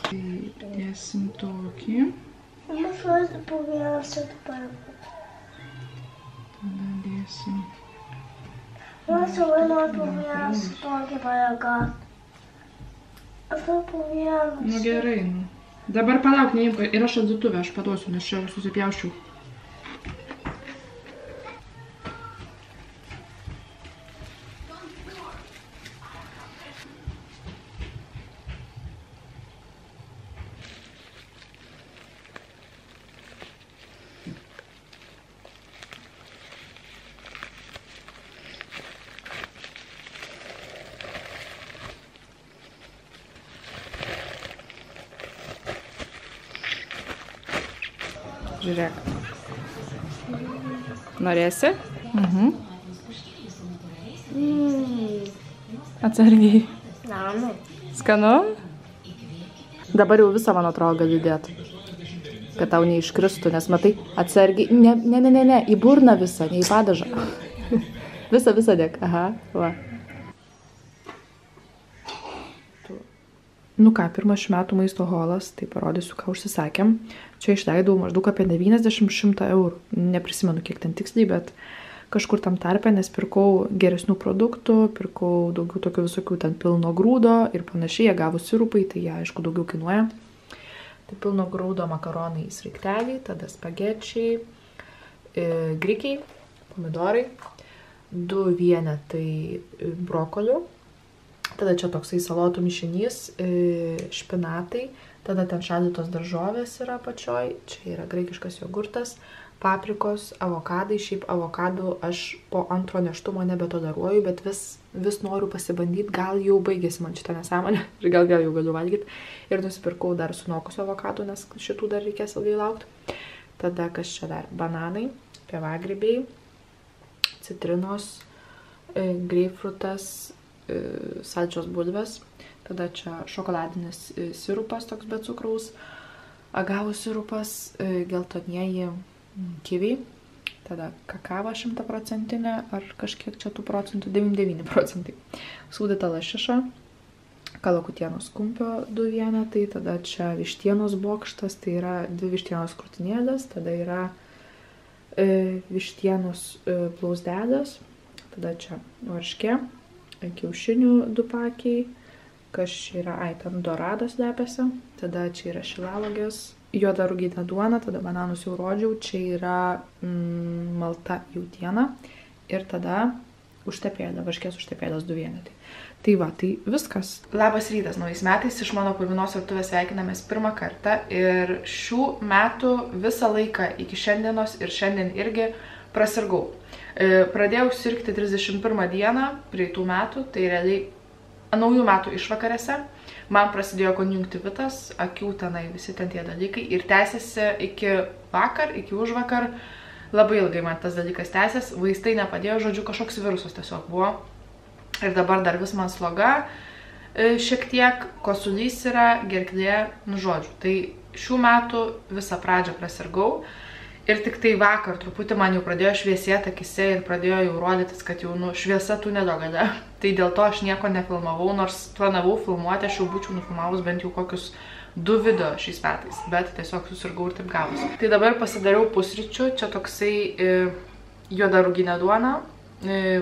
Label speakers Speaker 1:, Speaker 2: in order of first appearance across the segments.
Speaker 1: Dėsim tokį. Tada dėsim. Nu gerai. Dabar palauk, neimk, yra šaldytuve, aš paduosiu, nes čia susipjauščiau. Žiūrėk. Norėsi? Atsargiai. Skanu? Dabar jau visą, man atrodo, gali dėti. Kad tau neiškristų, nes matai, atsargiai. Ne, į burną visą, ne į padažą. Visą dėk. Aha, va. Nu ką, pirmas šių metų maisto holas, tai parodysiu, ką užsisakėm. Čia išleidau maždaug apie 90-100 eurų. Neprisimenu, kiek ten tiksliai, bet kažkur tam tarpe, nes pirkau geresnių produktų, pirkau daugiau tokių visokių ten pilno grūdo ir panašiai, jie gavo sirupai, tai jie, aišku, daugiau kainuoja. Tai pilno grūdo makaronai į sraigtelį, tada spagečiai, grikiai, pomidorai, 2 vienetai brokolių. Tada čia toksai salotų mišinys, špinatai, tada ten šaldytos daržovės yra apačioj, čia yra graikiškas jogurtas, paprikos, avokadai, šiaip avokadų aš po antro nėštumo nebetoleruoju, bet vis noriu pasibandyti, gal jau baigėsi man šitą nesąmonę ir gal vėl jau galiu valgyti. Ir nusipirkau dar sunokus avokadų, nes šitų dar reikės ilgai laukti. Tada kas čia dar? Bananai, pievagrybiai, citrinos, greipfrutas, saldžios bulvės, tada čia šokoladinis sirupas toks be cukraus, agavų sirupas, geltonieji kiviai, tada kakava 100% ar kažkiek čia tų procentų, 99%, sūdyta lašiša, kalakutienos kumpio 2 vienetai, tada čia vištienos bokštas, tai yra 2 vištienos krūtinėlės, tada yra vištienos blauzdelės, tada čia varškė, kiaušinių 2 pakiai, kas čia yra, ten doradas lepiasi, tada čia yra šilauogės, juoda ruginė duona, tada bananus jau rodžiau, čia yra malta jautiena ir tada užtepėlė, varškės užtepėlės 2 vienetai. Tai va, tai viskas. Labas rytas, naujais metais iš mano purvinos virtuvės sveikinamės pirmą kartą ir šių metų visą laiką iki šiandienos ir šiandien irgi prasirgau. Pradėjau sirgti 31 dieną praeitų metų, tai realiai naujų metų išvakarėse. Man prasidėjo konjunktivitas, akių tenai visi ten tie dalykai ir tęsiasi iki vakar, iki užvakar. Labai ilgai man tas dalykas tęsiasi, vaistai nepadėjo, žodžiu, kažkoks virusas tiesiog buvo. Ir dabar dar vis man sloga, šiek tiek kosulys yra, gerklė, nu žodžiu. Tai šių metų visą pradžią prasirgau. Ir tik tai vakar truputį man jau pradėjo šviesėti akise ir pradėjo jau rodytis, kad jau šviesa tunelio gale. Tai dėl to aš nieko nefilmavau, nors planavau filmuoti, aš jau būčiau nufilmavus bent jau kokius 2 video šiais metais, bet tiesiog susirgau ir taip gavosi. Tai dabar pasidariau pusryčių, čia toksai juoda ruginė duona,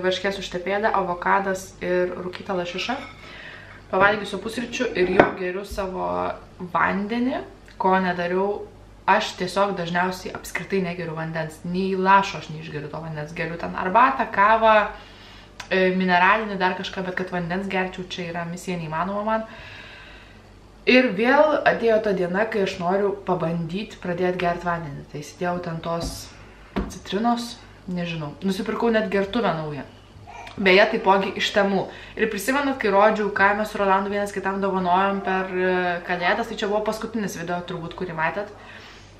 Speaker 1: varškės užtepėlė, avokadas ir rūkyta lašiša. Pavalgysiu pusryčių ir jau geriu savo vandenį, ko nedariau. Aš tiesiog dažniausiai apskritai negeriu vandens, nei lašo aš neišgeriu to vandens, geriu ten arbatą, kavą, mineralinį, dar kažką, bet kad vandens gerčiau, čia yra misija neįmanoma man. Ir vėl atėjo ta diena, kai aš noriu pabandyti pradėti gerti vandenį. Tai įsidėjau ten tos citrinos, nežinau, nusipirkau net gertuvę naują. Beje, taipogi iš Temu. Ir prisimenat, kai rodžiau, ką mes su Rolandu vienas kitam dovanojom per kalėdas, tai čia buvo paskutinis video, turbūt, kurį matėt.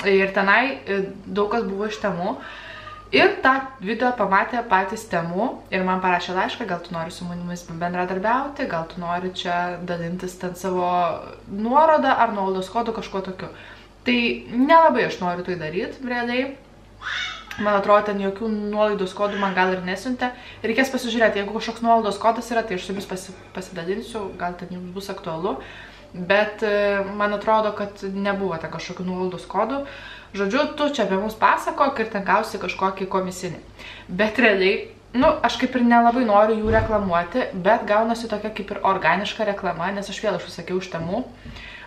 Speaker 1: Ir tenai daug kas buvo iš Temu. Ir tą video pamatė patys Temu ir man parašė laišką, gal tu nori su manimis bendradarbiauti, gal tu nori čia dalintis ten savo nuorodą ar nuolaidos kodu, kažkuo tokiu. Tai nelabai aš noriu tai daryti, realiai. Man atrodo, ten jokių nuolaidos kodų man gal ir nesiuntė. Reikės pasižiūrėti, jeigu kažkoks nuolaidos kodas yra, tai aš su jumis pasidalinsiu, gal ten jums bus aktualu. bet man atrodo, kad nebuvo ten kažkokių nuolaidos kodų. Žodžiu, tu čia apie mus pasakok ir ten gausi kažkokį komisinį. Bet realiai, aš kaip ir nelabai noriu jų reklamuoti, bet gaunasi tokia kaip ir organiška reklama, nes aš vėl užsisakiau iš Temu.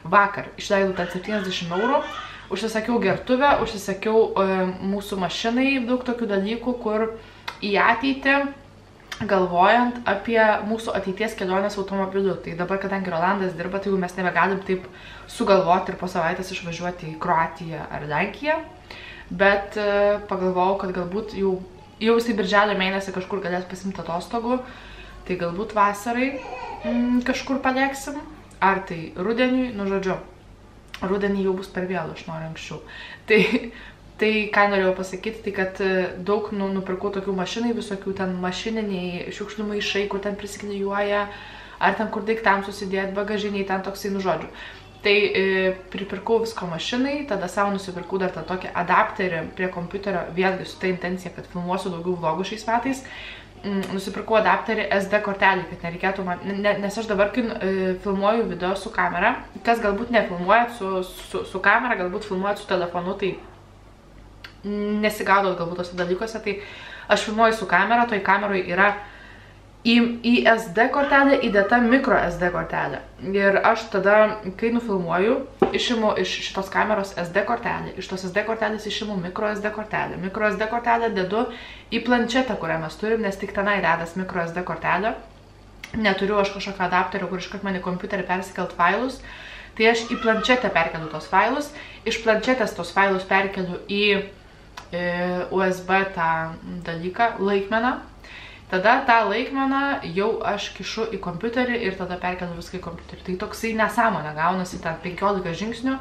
Speaker 1: Vakar išleidau tą 70 €, užsisakiau gertuvę, užsisakiau mūsų mašinai daug tokių dalykų, kur į ateitį, galvojant apie mūsų ateities kelionės automobiliu. Tai dabar, kadangi Rolandas dirba, tai jau mes nebegalim taip sugalvoti ir po savaitės išvažiuoti į Kroatiją ar Lenkiją. Bet pagalvojau, kad galbūt jau jisai birželio mėnesį kažkur galės pasimti atostogų. Tai galbūt vasarai kažkur palėksim. Ar tai rudeniui, žodžiu, rudenį jau bus per vėlu, aš noriu anksčiau. Tai ką norėjau pasakyti, tai kad daug nupirkau tokių mašinai, visokių ten mašininiai šiukšlių maišai, kur ten prisiklijuoja, ar ten kur daiktam susidėti, bagažiniai, ten toksai, žodžiu. Tai pripirkau visko mašinai, tada savo nusipirkau dar tą tokį adapterį prie kompiuterio, vėlgi su ta intencija, kad filmuosiu daugiau vlogų šiais metais. Nusipirkau adapterį SD kortelį, kad nereikėtų man, nes aš dabar, kai filmuoju video su kamera, kas galbūt nefilmuojat su kamera, galbūt filmuojat su telefonu, tai nesigaudot galbūt tose dalykuose, tai aš filmuoju su kamera, toj kameroj yra į SD kortelę įdėta micro SD kortelė. Ir aš tada, kai nufilmuoju, išimu iš šitos kameros SD kortelį, iš tos SD kortelės išimu micro SD kortelę. Micro SD kortelę dedu į planšetę, kurią mes turim, nes tik tenai dedas micro SD kortelę. Neturiu aš kažkokio adapterio, kur iškart man į kompiuterį persikelt failus. Tai aš į planšetę perkeliu tos failus, iš planšetės tos failus perkeliu į USB tą dalyką, laikmeną. Tada tą laikmeną jau aš kišu į kompiuterį ir tada perkeliu viską į kompiuterį. Tai toksai nesąmonė gaunasi ten 15 žingsnių,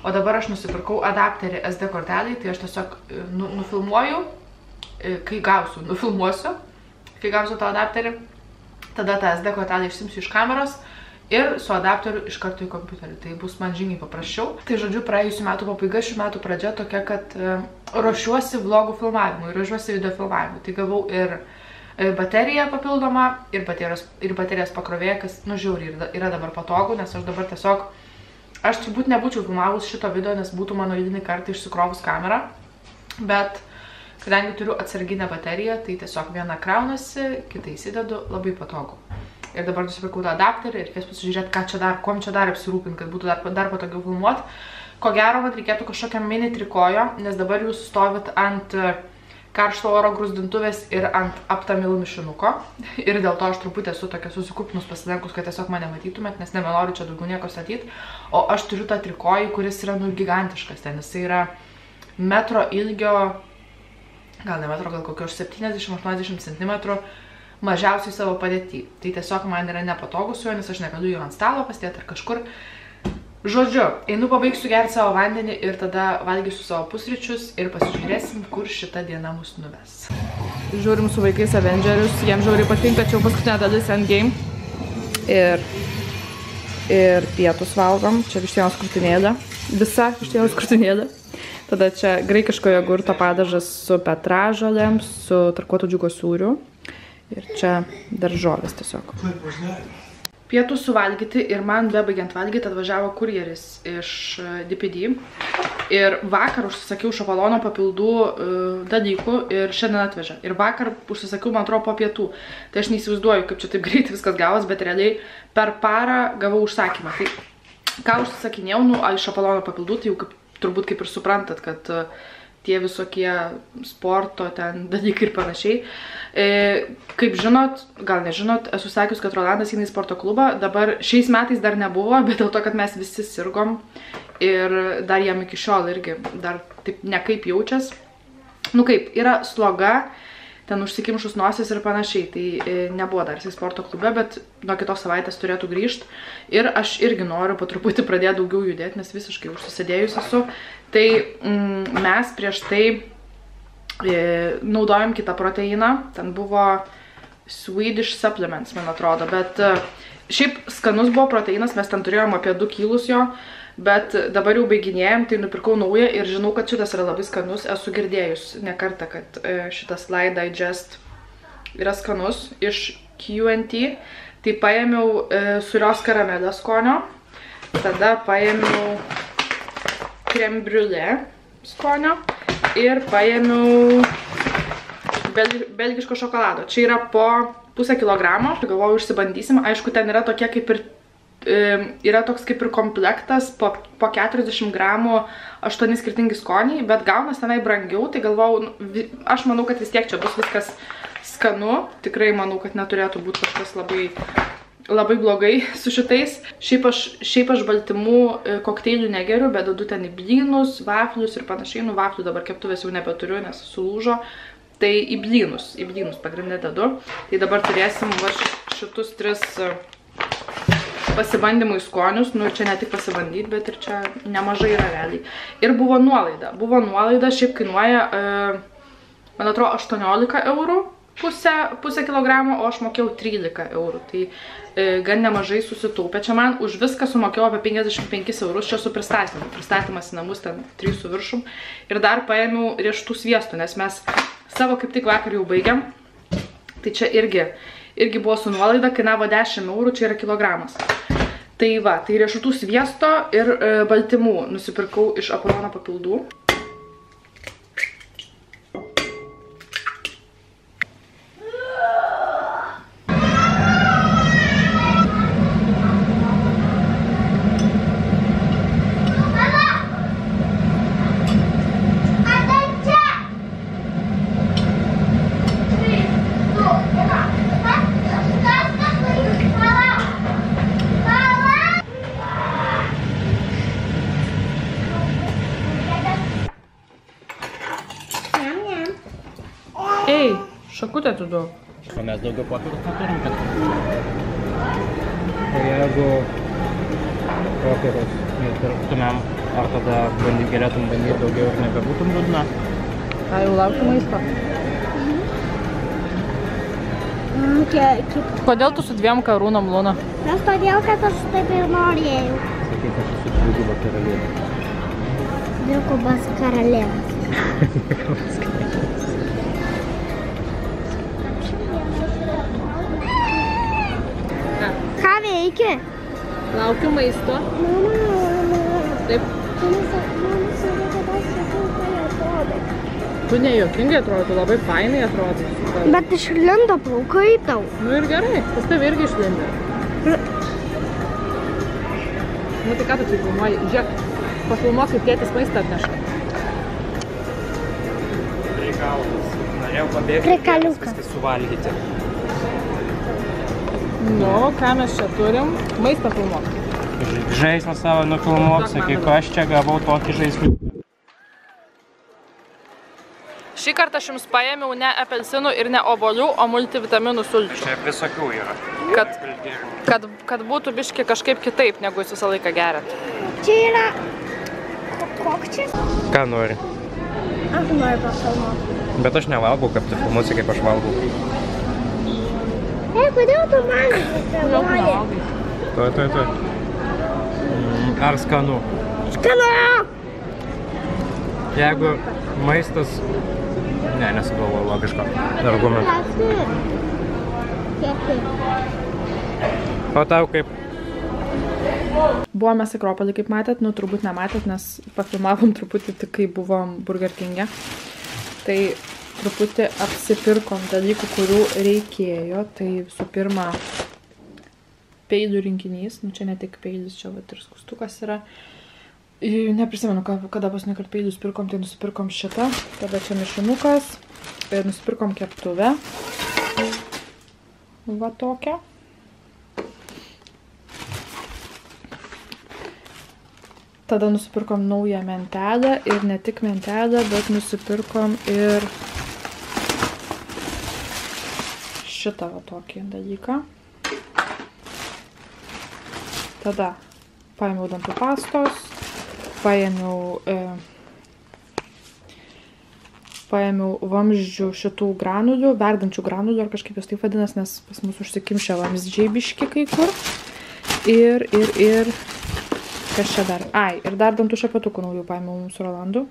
Speaker 1: o dabar aš nusipirkau adapterį SD kortelį, tai aš tiesiog nufilmuoju, kai gausiu, nufilmuosiu, kai gausiu tą adapterį, tada tą SD kortelį išsimsiu iš kameros ir su adapteriu iš karto į kompiuterį. Tai bus man žymiai paprasčiau. Tai žodžiu, praėjusių metų pabaiga, šių metų pradžia tokia, kad ruošiuosi vlogų filmavimui, ruošiuosi video filmavimui. Tai gavau ir bateriją papildomą, ir baterijos pakrovėją, kas, žiauriai yra dabar patogu, nes aš dabar tiesiog, aš turbūt nebūčiau filmavus šito video, nes būtų mano eilinį kartą išsikrovus kamerą, bet kadangi turiu atsarginę bateriją, tai tiesiog viena kraunasi, kitą įsidedu, labai patogu. Ir dabar nusipirkau tą adapterį ir reikės pasižiūrėti, kuom čia dar apsirūpinti, kad būtų dar patogiau filmuoti. Ko gero, man reikėtų kažkokią mini trikojo, nes dabar jūs stovit ant karšto oro grūzdintuvės ir ant aptamilų mišinuko. Ir dėl to aš truputį esu tokia susikūpinus pasilenkus, kad tiesiog mane matytumėt, nes nebenoriu čia daugiau nieko statyti. O aš turiu tą trikojį, kuris yra gigantiškas ten. Jis yra metro ilgio, gal ne metro, gal kokio 70-80 cm. Mažiausiai savo padėtį. Tai tiesiog man yra nepatogu su juo, nes aš negaliu jų ant stalo pastėti ar kažkur. Žodžiu, einu pabaigsiu gerti savo vandenį ir tada valgysiu savo pusryčius ir pasižiūrėsim, kur šita diena mus nuves. Žiūrim su vaikais Avengerius, jiems žiauriai patinka, čia jau paskutinė dalis Endgame. Ir pietus valgom, čia vištienos krūtinėlė, visa vištienos krūtinėlė. Tada čia graikiško jogurto padažas su petražolėm, su tarkuotu džiugo sūriu. Ir čia daržovės tiesiog. Pietų suvalgyti ir man bebaigiant valgyti atvažiavo kurjeris iš DPD. Ir vakar užsisakiau šapalono papildų dalykų ir šiandien atvežė. Ir vakar užsisakiau, man atrodo, po pietų. Tai aš neįsivaizduoju, kaip čia taip greitai viskas gavos, bet realiai per parą gavau užsakymą. Tai ką užsisakinėjau, iš šapalono papildų, tai jau turbūt kaip ir suprantat, kad tie visokie sporto ten dalykai ir panašiai. Kaip žinot, gal nežinot, esu sakius, kad Rolandas eina į sporto klubą. Dabar šiais metais dar nebuvo, bet dėl to, kad mes visi sirgom ir dar jam iki šiol irgi dar taip nekaip jaučias. Kaip, yra sloga, ten užsikimšus nosis ir panašiai. Tai nebuvo dar jisai sporto klube, bet nuo kitos savaitės turėtų grįžti. Ir aš irgi noriu po truputį pradėti daugiau judėti, nes visiškai užsisėdėjus esu. Tai mes prieš tai naudojom kitą proteiną, ten buvo Swedish Supplements, man atrodo, bet šiaip skanus buvo proteinas, mes ten turėjom apie 2 kilus jo, bet dabar jau baiginėjom, tai nupirkau naują ir žinau, kad šitas yra labai skanus, esu girdėjus ne kartą, kad šitas Light Digest yra skanus iš QNT, tai paėmiau sūrios karamelės skonio, Tada paėmiau krem briulė skonio ir paėmiau belgiško šokolado. Čia yra po 0,5 kilogramo. Galvoju, išsibandysim. Aišku, ten yra tokie kaip ir, yra toks kaip ir komplektas po 40 gramų 8 skirtingi skoniai, bet gaunas tenai brangiau, tai galvojau, aš manau, kad vis tiek čia bus viskas skanu. Tikrai manau, kad neturėtų būti kažkas labai blogai su šitais. Šiaip aš baltymų kokteilių negeriu, bet dedu ten į blynus, vaflius ir panašiai. Nu, vaflių dabar keptuvės jau nebeturiu, nes sulūžo. Tai į blynus pagrindė dedu. Tai dabar turėsim va šitus 3 pasibandymų į skonius. Nu, čia ne tik pasibandyti, bet ir čia nemažai yra realiai. Ir buvo nuolaida. Šiaip kainuoja, man atrodo, 18 eurų pusę kilogramo, o aš mokėjau 13 eurų. Tai gan nemažai susitaupė. Čia man už viską sumokėjau apie 55 eurus, čia su pristatymu. Pristatymas į namus ten 3 su viršum. Ir dar paėmiau riešutų sviestų, nes mes savo kaip tik vakar jau baigiam. Tai čia irgi buvo su nuolaida, kainavo 10 eurų, čia yra kilogramas. Tai va, tai riešutų sviesto ir baltymų nusipirkau iš Apollon papildų. Ei, šakutę tu duok.
Speaker 2: O mes daugiau popierius neturim, kad... O jeigu popierius nepirktumėm, ar tada galėtum bandyti daugiau ir nebebūtum liūdna?
Speaker 1: Ką, jau laukiu maisto? Kodėl tu su 2 karūnom, Luna?
Speaker 3: Nes todėl, kad aš taip ir norėjau.
Speaker 2: Sakyk, aš esu dviguba karalienė.
Speaker 3: Dvigubas karalienas. Ką veiki?
Speaker 1: Laukiu maisto. Taip. Tu nejuokingai atrodo, tu labai fainai atrodo.
Speaker 3: Bet išlindo plaukai tau.
Speaker 1: Nu ir gerai, pas tave irgi išlindo. Nu tai ką tu čia filmuoji? Žiūrėk, pafilmuok, kaip tėtis maistą atneša.
Speaker 2: Reikalas. Norėjau pabėgti, viską suvalgyti.
Speaker 1: Nu, ką mes čia turim? Maistą filmuok.
Speaker 2: Žaislą savo nufilmuok, sakyk, aš čia gavau tokį žaisliuką.
Speaker 1: Šį kartą aš jums paėmiau ne apelsinų ir ne obuolių, o multivitaminų sulčių.
Speaker 2: Čia visokių yra.
Speaker 1: Kad būtų biški kažkaip kitaip, negu jūs visą laiką geriat.
Speaker 3: Čia yra... Kokčias?
Speaker 2: Ką nori?
Speaker 3: Aš noriu pafilmuoti.
Speaker 2: Bet aš nevalgau, kaip tu filmuosi, kaip aš valgau.
Speaker 3: Ei, kodėl tu man filmuoji?
Speaker 2: Tuoj. Ar skanu?
Speaker 3: Skanu!
Speaker 2: Jeigu maistas... Ne, nesugalvoju logiško argumento. O tau kaip?
Speaker 1: Buvome Akropolį, kaip matėt, nu turbūt nematėt, nes pafilmavom truputį tik kai buvom Burger King'e. Tai truputį apsipirkom dalykų, kurių reikėjo. Tai visų pirma, peilių rinkinys. Nu čia ne tik peilis, čia vat ir skustukas yra. Neprisimenu, kada paskutinįkart peilius pirkom, tai nusipirkom šitą. Tada čia mišinukas. Ir nusipirkom keptuvę. Va tokią. Tada nusipirkom naują mentelę ir ne tik mentelę, bet nusipirkom ir šitą va tokį dalyką. Tada paėmiau dantų pastos, paėmiau vamzdžių šitų granulių, verdančių granulių, ar kažkaip jos taip vadinas, nes pas mus užsikimšė vamzdžiai biški kai kur. Ir kas čia dar? Ai, ir dar dantų šepetukų naujų paėmiau mums Rolandu.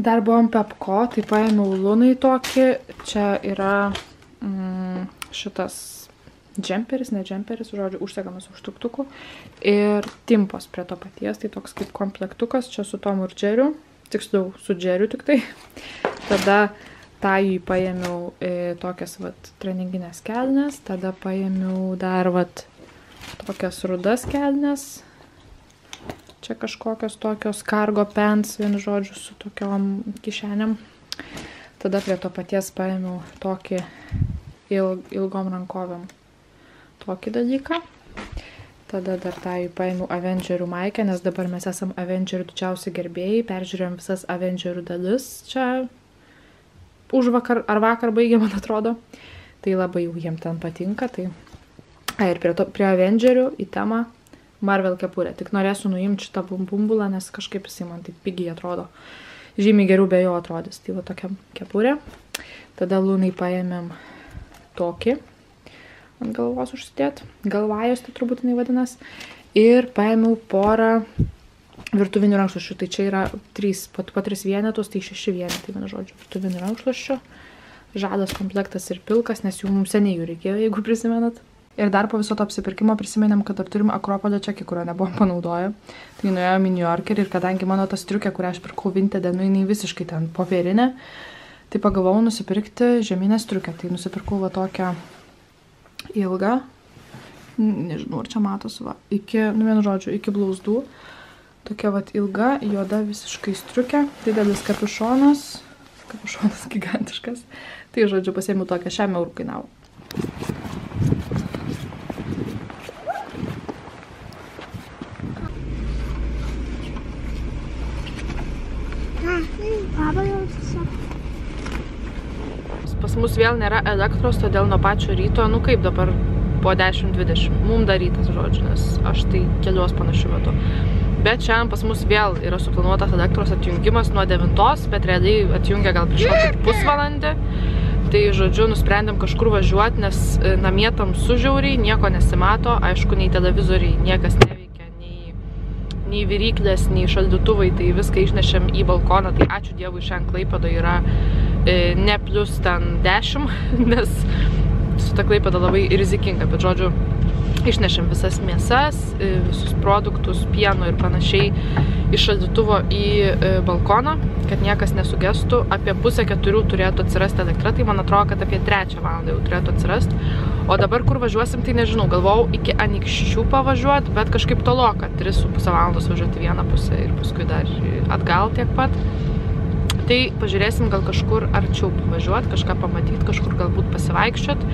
Speaker 1: Dar buvom Pepko, tai paėmiau Lunai tokį. Čia yra šitas džemperis, ne džemperis, žodžiu, užsegamas užtuktukų. Ir timpos prie to paties, tai toks kaip komplektukas, čia su Tomu ir Džeriu, tiksliau su Džeriu tik tai. Tada Tajui paėmiau tokias vat treninginės kelnes, tada paėmiau dar vat tokias rudas kelnes. Čia kažkokios tokios cargo pants, vienu žodžiu, su tokiom kišenėm. Tada prie to paties paėmiau tokį ilgom rankovėm tokį dalyką. Tada dar Tajui paėmiau Avengerių maikę, nes dabar mes esam Avengerių didžiausi gerbėjai. Peržiūrėjom visas Avengerių dalis. Čia už vakar ar vakar baigė, man atrodo. Tai labai jau jiem ten patinka. Tai... ir prie Avengerių į temą Marvel kepurė. Tik norėsiu nuimti šitą bumbulą, nes kažkaip jisai man taip pigiai atrodo. Žymiai geriau be jo atrodys. Tai va tokia kepurė. Tada Lunai paėmėm tokį ant galvos užsidėt. Galvajos, tai turbūt jinai vadinas. Ir paėmiau porą virtuvinių rankšluosčių. Tai čia yra 3, po 3 vienetus, tai 6 vienetai, vienu žodžiu, virtuvinių rankšluosčių. Žadas komplektas ir pilkas, nes jų mums seniai jų reikėjo, jeigu prisimenat. Ir dar po viso to apsipirkimo prisimenėm, kad dar turim Akropolio čekį, kurio nebuvom panaudoję. Tai nuėjom į New Yorkerį ir kadangi mano ta striukė, kurią aš pirkau Vinted, nu jinai visiškai ten popierinė, tai pagalvojau nusipirkti žemynę striukę. Tai nusipirkau va tokią ilgą, nežinau, ar čia matosi, va, iki, nu vienu žodžiu, iki blauzdų. Tokia va ilga, juoda visiškai striukė, didelis kapišonas gigantiškas. Tai, žodžiu, pasiėmiau tokią, 1 eurų kainavo. Pas mus vėl nėra elektros, todėl nuo pačio ryto, nu kaip dabar po 10:20, mum dar rytas, žodžiu, nes aš tai keliuos panašiu metu. Bet šiandien pas mus vėl yra suplanuotas elektros atjungimas nuo 9, bet realiai atjungia gal prieš kokį pusvalandį. Tai, žodžiu, nusprendėm kažkur važiuoti, nes namie tamsu žiauriai, nieko nesimato, aišku, nei televizoriai niekas neveikia, nei viryklės, nei šaldytuvai, tai viską išnešėm į balkoną, tai ačiū Dievui šiandien Klaipėdoje yra ne plus ten 10, nes su ta Klaipėda labai rizikinga, bet žodžiu, išnešėm visas mėsas, visus produktus, pieno ir panašiai iš šaldytuvo į balkoną, kad niekas nesugestų. Apie 3:30 turėtų atsirasti elektra, tai man atrodo, kad apie 3 valandą jau turėtų atsirasti. O dabar kur važiuosim, tai nežinau, galvojau iki Anykščių pavažiuoti, bet kažkaip toloka, 3,5 valandos važiuoti vieną pusę ir paskui dar atgal tiek pat. Tai pažiūrėsim gal kažkur arčiau pavažiuoti, kažką pamatyti, kažkur galbūt pasivaikščiot.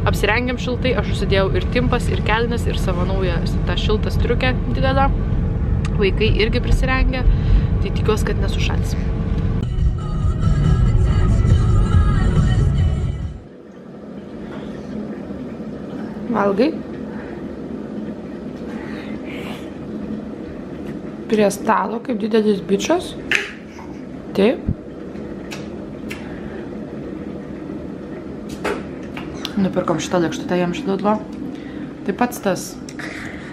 Speaker 1: Apsirengiam šiltai, aš užsidėjau ir timpas, ir kelnes, ir savo naują tą šiltą striukę didelę. Vaikai irgi prisirengė, tai tikiuosi, kad nesušalsim. Valgai? Prie stalo, kaip didelis bičas. Taip. Nupirkom šitą lėkštutę jam šiludlo. Taip pats tas.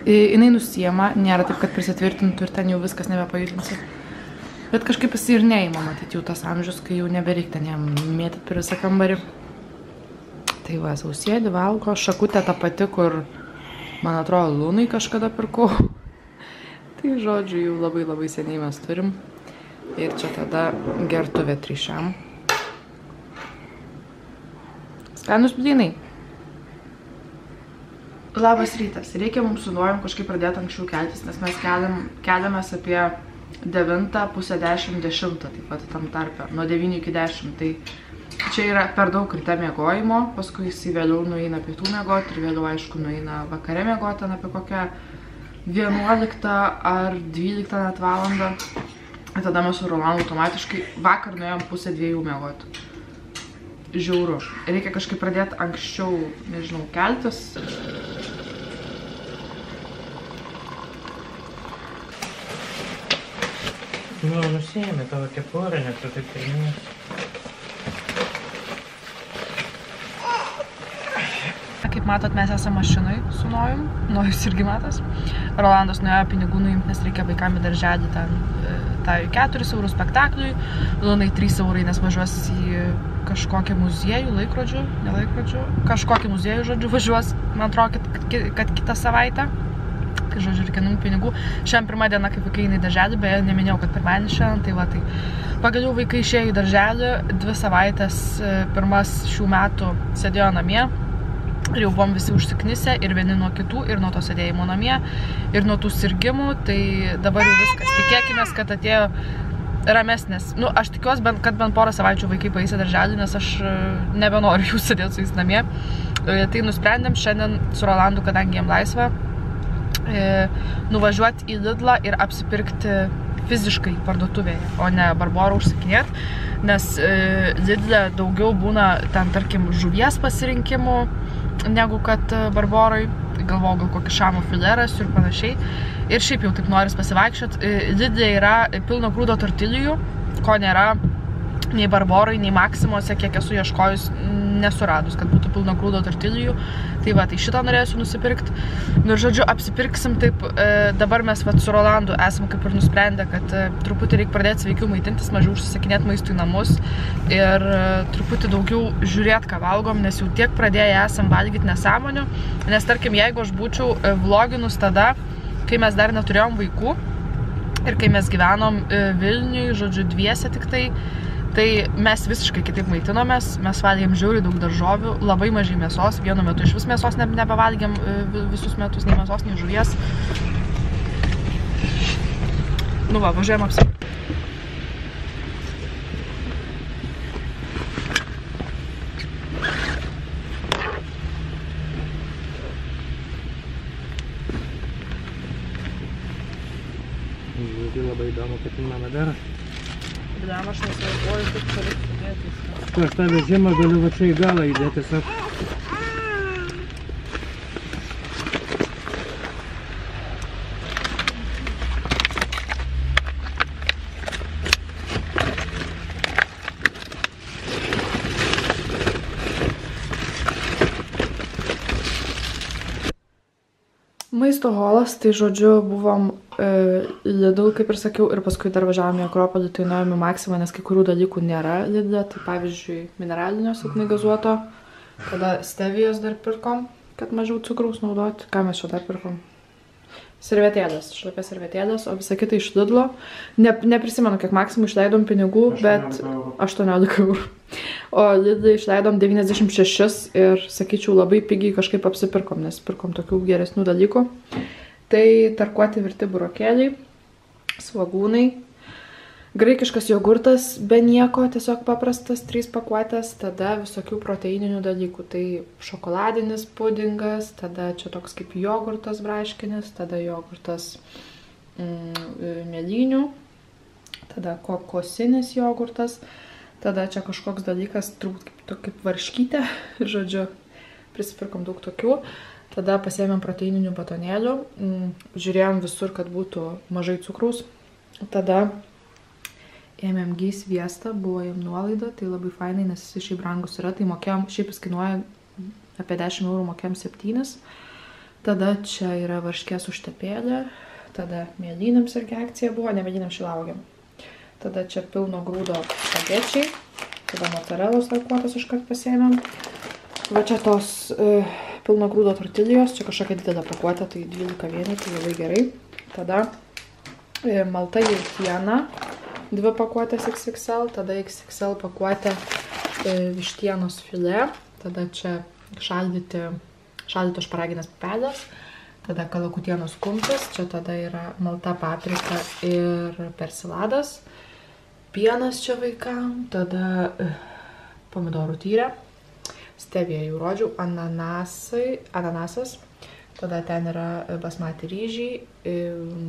Speaker 1: Jinai nusiema, nėra taip, kad prisitvirtintų ir ten jau viskas nebepajudinsi. Bet kažkaip jis ir neima, matyti jau tas amžius, kai jau nebereik ten jam mėtyti per visą kambarį. Tai va, sausėdi, valgo, šakutė ta pati, kur, man atrodo, Lunai kažkada pirkau. Tai žodžiu, jau labai labai seniai mes turim. Ir čia tada gertuvė trišiam. Skanus blynai. Labas rytas. Reikia mums su Nojum kažkaip pradėti anksčiau keltis, nes mes keliamės apie 9, pusę 10, 10, taip pat tam tarpe, nuo 9 iki 10. Tai čia yra per daug ryte miegojimo, paskui jis vėliau nueina pietų miegoti ir vėliau, aišku, nueina vakare miegoti apie kokią 11 ar 12 net valandą. Ir tada mes su Rolandu automatiškai vakar nuėjom pusę 2 miegoti. Žiauru. Reikia kažkaip pradėti anksčiau, nežinau, keltis.
Speaker 2: Nu, nusiėmė tavo kepurę, net tu taip pirmės.
Speaker 1: Kaip matot, mes esame mašinai su Nojum. Nojus irgi matas. Rolandas nuėjo pinigų nuimti, nes reikia vaikam į darželį ten Aitai 4 eurų spektakliui, Lunai 3 eurai, nes važiuos į kažkokį muziejų, kažkokį muziejų, žodžiu, važiuos, man atrodo, kad kitą savaitę. Tai, žodžiu, reikia pinigų. Šiandien pirma diena, kaip vaikai eina į darželį, beje, neminėjau, kad pirmadienis šiandien, tai va, tai pagaliau vaikai išėjo į darželį, 2 savaitės pirmas šių metų sėdėjo namie. Ir jau buvom visi užsiknisę ir vieni nuo kitų, ir nuo to sėdėjimo namie, ir nuo tų sirgimų, tai dabar jau viskas. Tikėkimės, kad atėjo ramesnės. Nu, aš tikiuosi, kad bent porą savaičių vaikai paeis į darželį, nes aš nebenoriu jų sėdėti su jais namie. Tai nusprendėm šiandien su Rolandu, kadangi jiem laisva, nuvažiuoti į Lidlą ir apsipirkti fiziškai parduotuvėje, o ne Barborą užsakinėti, nes Lidle daugiau būna ten, tarkim, žuvies pasirinkimų, negu kad Barboroj. Galvojau, gal kokį šamo fileras ir panašiai. Ir šiaip jau taip noris pasivaikščiot. Lidle yra pilno grūdo tortilijų, ko nėra nei Barboroj, nei Maksimose, kiek esu ieškojus, nesuradus, kad būtų pilno grūdo tortilijų. Tai va, tai šitą norėsiu nusipirkti. Nu ir žodžiu, apsipirksim taip. Dabar mes vat, su Rolandu esam kaip ir nusprendę, kad truputį reikia pradėti sveikiau maitintis, mažiau užsisakinėti maistų į namus ir truputį daugiau žiūrėti, ką valgom, nes jau tiek pradėję esam valgyti nesąmonių. Nes tarkim, jeigu aš būčiau vloginus tada, kai mes dar neturėjom vaikų ir kai mes gyvenom Vilniuj, žodžiu, dviese tik tai mes visiškai kitaip maitinomės, mes valgėm žiauriai daug daržovių, labai mažai mėsos, vienu metu iš vis mėsos nebevalgėm visus metus, nei mėsos, nei žuvies. Nu va, važiuojam apsipirkti.
Speaker 2: Labai įdomu, kad jį mama daro.
Speaker 1: Bliam, aš nesilaukoju, kaip čia reikia sudėti.
Speaker 2: Aš tą vežimą galiu va čia į galą įdėti tiesiog.
Speaker 1: Maisto holas, tai žodžiu, buvom Lidl, kaip ir sakiau, ir paskui dar važiavome į Akropolį, tai nuėjome į Maksimą, nes kai kurių dalykų nėra Lidle, tai pavyzdžiui, mineralinio silpnai gazuoto, tada stevijos dar pirkom, kad mažiau cukraus naudoti. Ką mes čia dar pirkom? Servetėlės, šlapės servetėlės, o visą kitą iš Lidlo. Neprisimenu, kiek Maksimų išleidom pinigų, bet 18 eurų. O Lidlai išleidom 96 ir, sakyčiau, labai pigiai kažkaip apsipirkom, nes pirkom tokių geresnių dalykų. Tai tarkuoti virti burokėliai, svagūnai, graikiškas jogurtas be nieko, tiesiog paprastas, 3 pakuotės, tada visokių proteininių dalykų. Tai šokoladinis pudingas, tada čia toks kaip jogurtas braškinis, tada jogurtas mėlynių, tada kokosinis jogurtas. Tada čia kažkoks dalykas, turbūt kaip varškytė, žodžiu, prisipirkom daug tokių. Tada pasiėmėm proteininių batonėlių, žiūrėjom visur, kad būtų mažai cukraus. Tada ėmėm gy sviestą, buvo jam nuolaida, tai labai fainai, nes jis šiaip brangus yra. Tai mokėjom, šiaip jis kainuoja apie 10 eurų, mokėjom 7. Tada čia yra varškės užtepėlė, tada mėlynėms irgi akcija buvo, ne mėlynėms šilauogėm. Tada čia pilno grūdo spagečiai, tada mocarelos tarkuotos iškart pasiėmėm. Va čia tos pilno grūdo tortilijos, čia kažkokia didelė pakuotė, tai 12 vienetų, tai labai gerai. Tada malta jautiena, 2 pakuotės XXL, tada XXL pakuotė vištienos filė, tada čia šaldytos šparaginės pupelės, tada kalakutienos kumpis, čia tada yra malta paprika ir persiladas. Pienas čia vaikam, tada pomidorų tyrė, stevija jau rodžiau, ananasas, tada ten yra basmati ryžiai,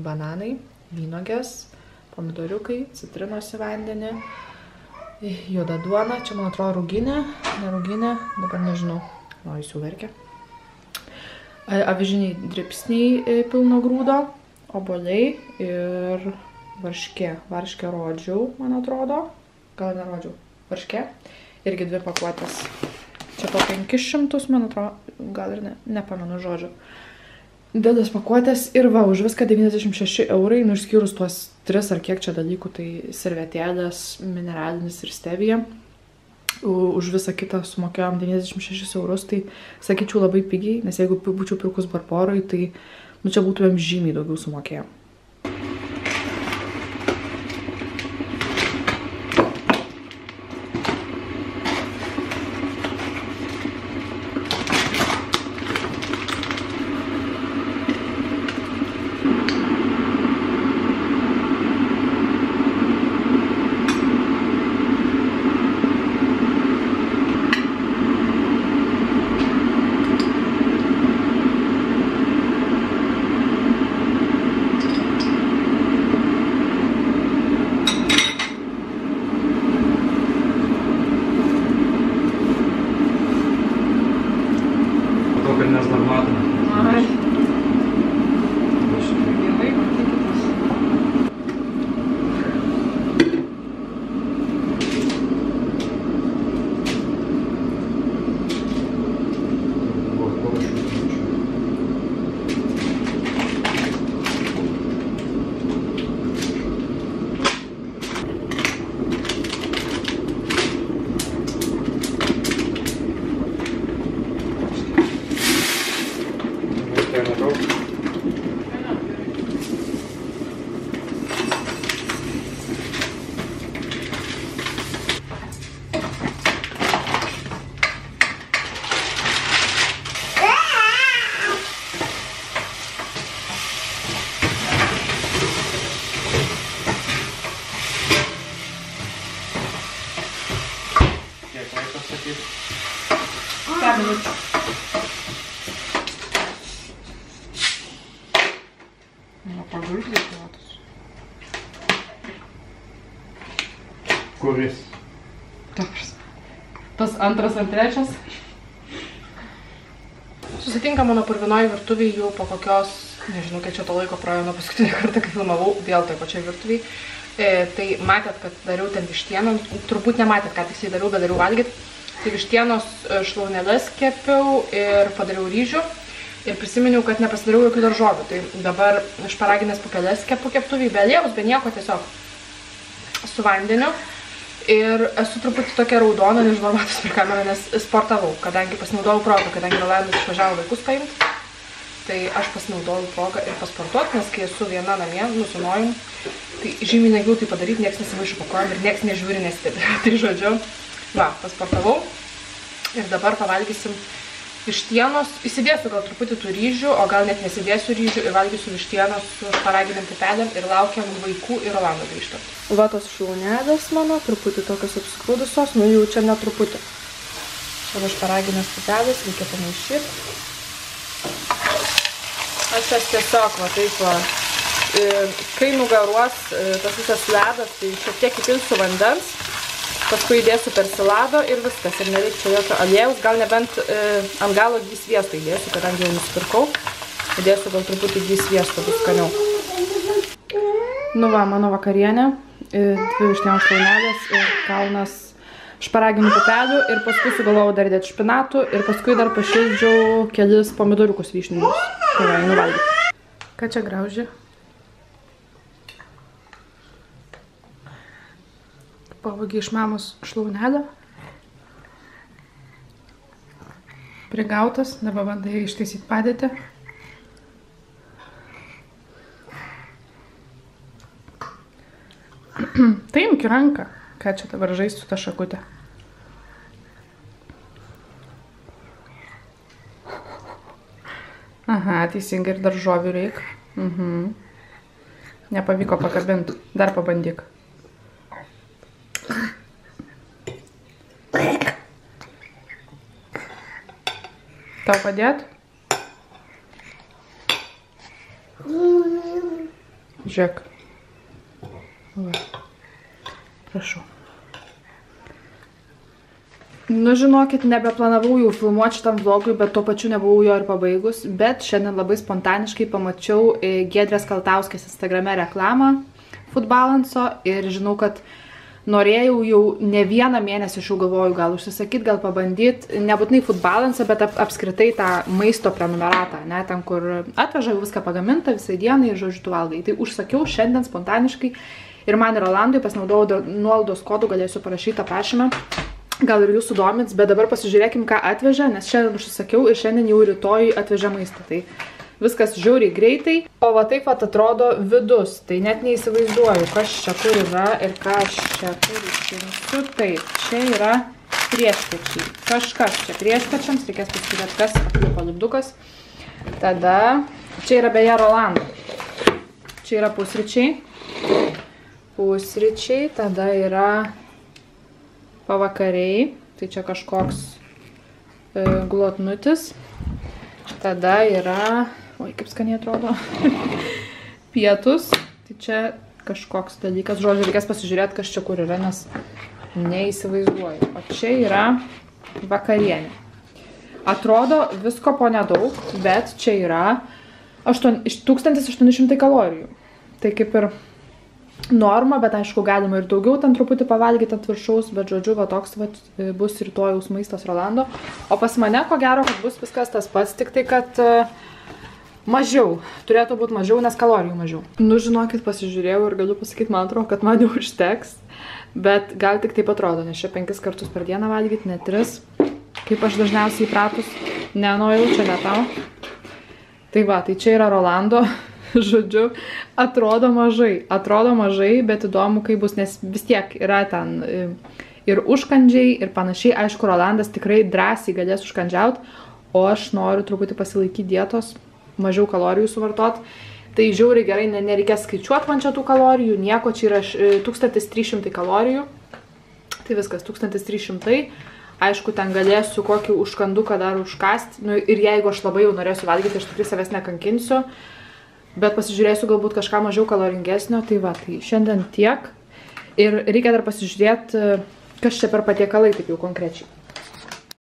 Speaker 1: bananai, vynogės, pomidoriukai, citrinos į vandenį, juoda duona, čia man atrodo rūginė, ne rūginė, dabar nežinau, o jis jau verkia. Avižiniai dribsniai pilno grūdo, obuoliai ir varškė rodžiau, man atrodo, gal nerodžiau, varškė, irgi 2 pakuotės, čia po 500, man atrodo, gal ir nepamenu žodžiu. Didelis pakuotės ir va, už viską 96 eurai, nu išskyrus tuos 3 ar kiek čia dalykų, tai servetėlės, mineralinis ir stevija. Už visą kitą sumokėjom 96 eurus, tai sakyčiau labai pigiai, nes jeigu būčiau pirkus Barboroj, tai nu čia būtumėm žymiai daugiau sumokėję.
Speaker 2: Kuris?
Speaker 1: Tas antras ar trečias. Susitinkam mano purvinoj virtuviai jau po kokios, nežinau, kiek čia to laiko praėjo nuo paskutinį kartą, kai filmavau, vėl toj pačioj virtuviai. Tai matėt, kad dariau ten vištieną, turbūt nematėt, ką tiksliai dariau, bet dariau valgyt. Tai vištienos šlaunėles kepiau ir padariau ryžių. Ir prisiminiau, kad nepasidariau jokių daržovių. Tai dabar šparaginės pupeles kepu keptuviai, be aliejaus, be nieko, tiesiog su vandeniu. Ir esu truputį tokia raudona, nežinau, matos per kamerą, nes sportavau, kadangi pasinaudojau progą, kadangi Rolandas išvažiavo vaikus paimti. Tai aš pasinaudojau progą ir pasportuoti, nes kai esu viena namie, nusinojim, tai žymiai lengviau tai padaryti, nieks nesimaišo po kojom ir nieks nežiūri, nestebi. Tai žodžiu, va, pasportavau ir dabar pavalgysim vištienos, įsidėsiu gal truputį tų ryžių, o gal net nesidėsiu ryžių ir valgysiu vištienos su šparaginiam pupelėm ir laukiam vaikų ir Rolando grįžtant. Va tos šlaunelės mano, truputį tokios apskrūdusios, nu jau čia netruputį. Savo šparaginės pupelės reikia pamaišyti. Aš jas tiesiog, va taip va, kai nugaruos tas visas ledas, tai šiek tiek įpilsiu vandens. Paskui įdėsiu persilado ir viskas, ir nereikia jokio aliejaus, gal nebent ant galo gy sviesto įdėsiu, kadangi jau nusipirkau. Įdėsiu gal truputį gy sviesto, bus skaniau. Nu va, mano vakarienė, 2 vištienos šlaunelės ir kalnas šparaginių pupelių ir paskui sugalvojau dar dėti špinatų ir paskui dar pašildžiau kelis pomidoriukus vyšninius. Tai va, einu valgyti. Ką čia grauži? Pavogė iš mamos šlaunelę. Prigautas, dabar bandai ištaisyti padėtį. Tai imk į ranką. Ką čia dabar žaisti su ta šakutė? Aha, teisingai ir daržovių reik. Nepavyko pakabinti. Dar pabandyk. Tau padėt? Žiūrėk. Va. Prašau. Nu, žinokit, nebeplanavau jau filmuoti šitam vlogui, bet tuo pačiu nebuvau jo ir pabaigus. Bet šiandien labai spontaniškai pamačiau Giedrės Kaltauskės Instagrame reklamą Food Balance'o ir žinau, kad norėjau jau ne vieną mėnesį, aš jau galvoju, gal užsisakyti, gal pabandyti, nebūtinai Food Balance, bet apskritai tą maisto prenumeratą, ne, ten, kur atveža viską pagamintą visai dienai ir žodžiu tu valgai. Tai užsakiau šiandien spontaniškai ir man ir Rolandui pasinaudojau nuolaidos kodų, galėsiu parašyti aprašymą. Gal ir jūsų domins, bet dabar pasižiūrėkim, ką atveža, nes šiandien užsisakiau ir šiandien jau rytoj atveža maistą. Tai viskas žiauriai greitai. O va taip pat atrodo vidus, tai net neįsivaizduoju, kas čia kur yra ir ką aš čia kur išrinksiu. Taip, čia yra priešpečiai. Kažkas čia priešpečiams, reikės pasižiūrėti, kas aplipo lipdukas. Tada, čia yra beje Rolando. Čia yra pusryčiai. Pusryčiai, tada yra pavakariai, tai čia kažkoks glotnutis, tada yra, oi kaip skaniai atrodo, pietus, tai čia kažkoks dalykas, žodžiu, reikės pasižiūrėti, kas čia kur yra, nes neįsivaizduoju, o čia yra vakarienė. Atrodo visko po nedaug, bet čia yra 1800 kalorijų, tai kaip ir norma, bet aišku, galima ir daugiau ten truputį pavalgyti ant viršaus, bet žodžiu, va toks va, bus rytojaus maistas Rolando. O pas mane, ko gero, kad bus viskas tas pats, tik tai, kad mažiau, turėtų būti mažiau, nes kalorijų mažiau. Nu, žinokit, pasižiūrėjau ir galiu pasakyti, man atrodo, kad man jau užteks, bet gal tik taip atrodo, nes čia 5 kartus per dieną valgyti, ne 3, kaip aš dažniausiai įpratus, nenojau, čia ne tau. Tai va, tai čia yra Rolando. Žodžiu, atrodo mažai, bet įdomu, kaip bus, nes vis tiek yra ten ir užkandžiai, ir panašiai. Aišku, Rolandas tikrai drąsiai galės užkandžiauti, o aš noriu truputį pasilaikyti dietos, mažiau kalorijų suvartot. Tai žiauriai gerai, nereikės skaičiuoti man čia tų kalorijų, nieko, čia yra 1300 kalorijų. Tai viskas, 1300. Aišku, ten galėsiu kokį užkanduką dar užkasti. Nu, ir jeigu aš labai jau norėsiu valgyti, aš tikrai savęs nekankinsiu. Bet pasižiūrėsiu galbūt kažką mažiau kaloringesnio, tai va, tai šiandien tiek. Ir reikia dar pasižiūrėti, kas čia per patiekalai taip jau konkrečiai.